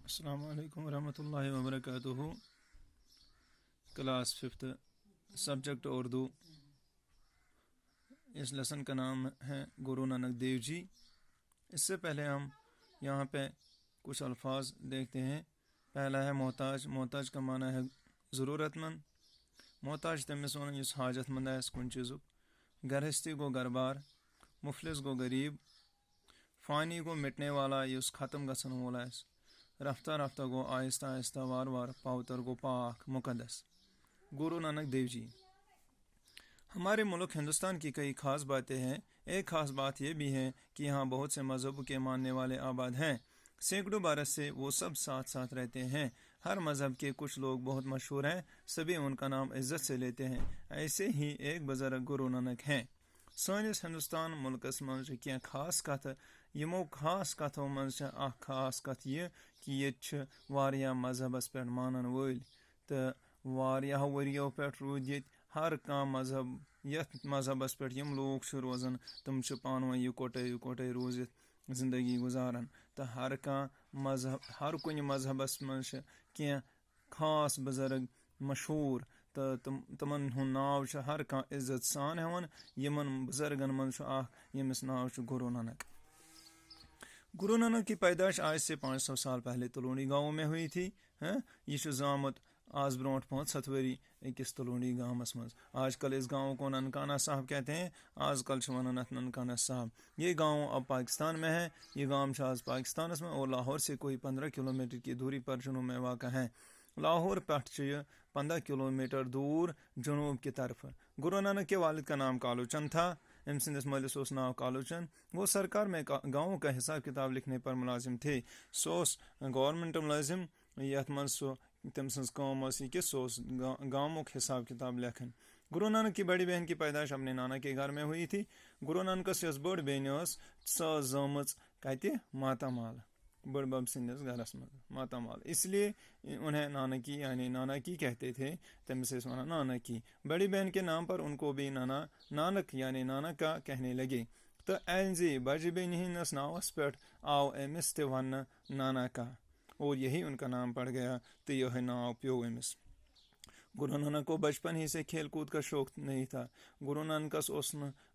السلام علیکم ورحمۃ اللہ وبرکاتہ. Class 5 subject Urdu. اس لیسن کا نام ہے گرو نانک دیو جی. اس سے پہلے ہم یہاں پہ کچھ الفاظ دیکھتے ہیں. پہلا ہے محتاج. محتاج کا معنی ہے ضرورت مند. محتاج تمس ون یس حاجت مند آس کن چیزک. گرہستی گو گھر بار. مفلس گو غریب. فانی گو مٹنے والا یس ختم گژھن وول آس. رفتہ رفتہ گو آہستہ آہستہ وار وار. پاوتر گو پاک مقدس. گرو نانک دیو جی. ہمارے ملک ہندوستان کی کئی خاص باتیں ہیں. ایک خاص بات یہ بھی ہے کہ یہاں بہت سے مذہب کے ماننے والے آباد ہیں. سینکڑوں برس سے وہ سب ساتھ ساتھ رہتے ہیں. ہر مذہب کے کچھ لوگ بہت مشہور ہیں. سبھی ان کا نام عزت سے لیتے ہیں. ایسے ہی ایک بزرگ گرو نانک ہیں. سانس ہندوستان ملکس مز کی خاص کت. یمو خاص کتو مز اخ خاص کت یہ کہ یہ واریاہ مذہبس پہ مانن ول تو واریاہ وریو پہ رود یہ ہر کان مذہب یت مذہبس پہ یم لوگ روزان تم پانو یکوٹے روزت زندگی گزاران. تو ہر کان مذہب ہر کن مذہبس مز کی خاص بزرگ مشہور تو تمن ہند ناو ہر کان عزت سان ہون. یمن بزرگن مز یمس ناو گرو نانک. گرو نانک کی پیدائش آج سے 500 سال پہلے تلونی گاؤں میں ہوئی تھی. یہ زامت آز برونٹ 500 وری اکس تلونی گامس مز. آج کل اس گاؤں کو ننکانہ صاحب کہتے ہیں. آج کل ونان ات ننکانہ صاحب. یہ گاؤں اب پاکستان میں ہے. یہ گاؤں آج پاکستان میں اور لاہور سے کوئی 15 کلومیٹر کی دوری پر جنوب میں واقع ہے. لاہور پٹھ 15 کلومیٹر دور جنوب کی طرف. گرو نانک کے والد کا نام کالو چند تھا. ام سندس ملس ناو کالو چند. وہ سرکار میں گاؤں کا حساب کتاب لکھنے پر ملازم تھے. سو گورنمنٹ ملازم یت من سو تم سن کام کہ سو گامک حساب کتاب لکھن. گرو نانک کی بڑی بہن کی پیدائش اپنے نانا کے گھر میں ہوئی تھی. گرو نانکس یس بڑ بہن سو زامچ کتہ ماتامال بڑ بب سندس گھرس مز ماتامال. اس لیے انہیں نانکی یعنی نانکی کہتے تھے. تمس ونان نانکی. بڑی بہن کے نام پر ان کو بھی نانک یعنی نانک کا کہنے لگے. تو اینزی بجہ بہن ہندس ناوس پہ آو امس تہ ون نانکا اور یہی ان کا نام پڑ گیا تو یہ ناو پیو امس. گرو نانک کو بچپن ہی سے کھیل کود کا شوق نہیں تھا. گرو نانکس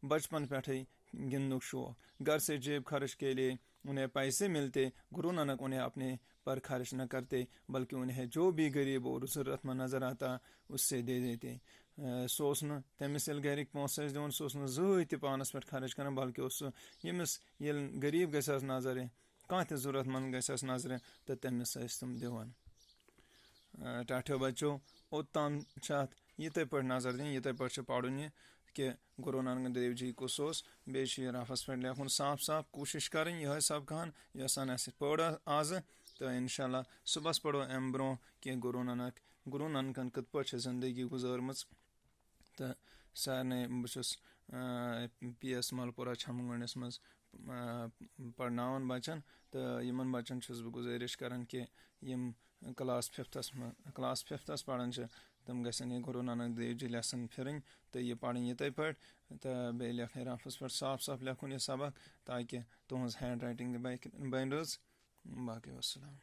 بچپن پہ گندنک شوق. گھر سے جیب خرچ کے لیے انہیں پیسے ملتے. گرو نانک انہیں اپنے پر خرچ نہ کرتے بلکہ انہیں جو بھی غریب اور ضرورت مند نظر آتا اس سے دے دیتے. سو تمس یل گرک پونسہ دون سو زہن تہ پانس پہ خرچ کران بلکہ یمس یل غریب گھس نظر کھانا تہ ضرورت مند گھس نظر تو تمس تم دان. ٹاٹھو بچو اوتام یتھے پہ نظر دن یتھے پہ پڑھن یہ کہ گرو نانک دیو جی کس بیٚیہِ رفس پہ لکھن صاف صاف. کوشش کریں یہ سب کہان یس پڑ آز تو انشاءاللہ صبح پڑھو ام برو کہ گرو نانکن کت پہ زندگی گزارم. تو سارے بس پی ایس ملپورہ چھمگنڈس مز پڑھناون بچن. تو یمن بچن بہ گزارش کران کہ یم کلاس 5 پڑھان تم گھن یہ گرو نانک دیو جی لیسن پھرن تو یہ پڑھن یتھے پہ تو بیٚیہِ لکھن رفس پہ صاف صاف لکھن یہ سبق تاکہ تہذ ہینڈ رائٹنگ بن روز. باقی وسلام.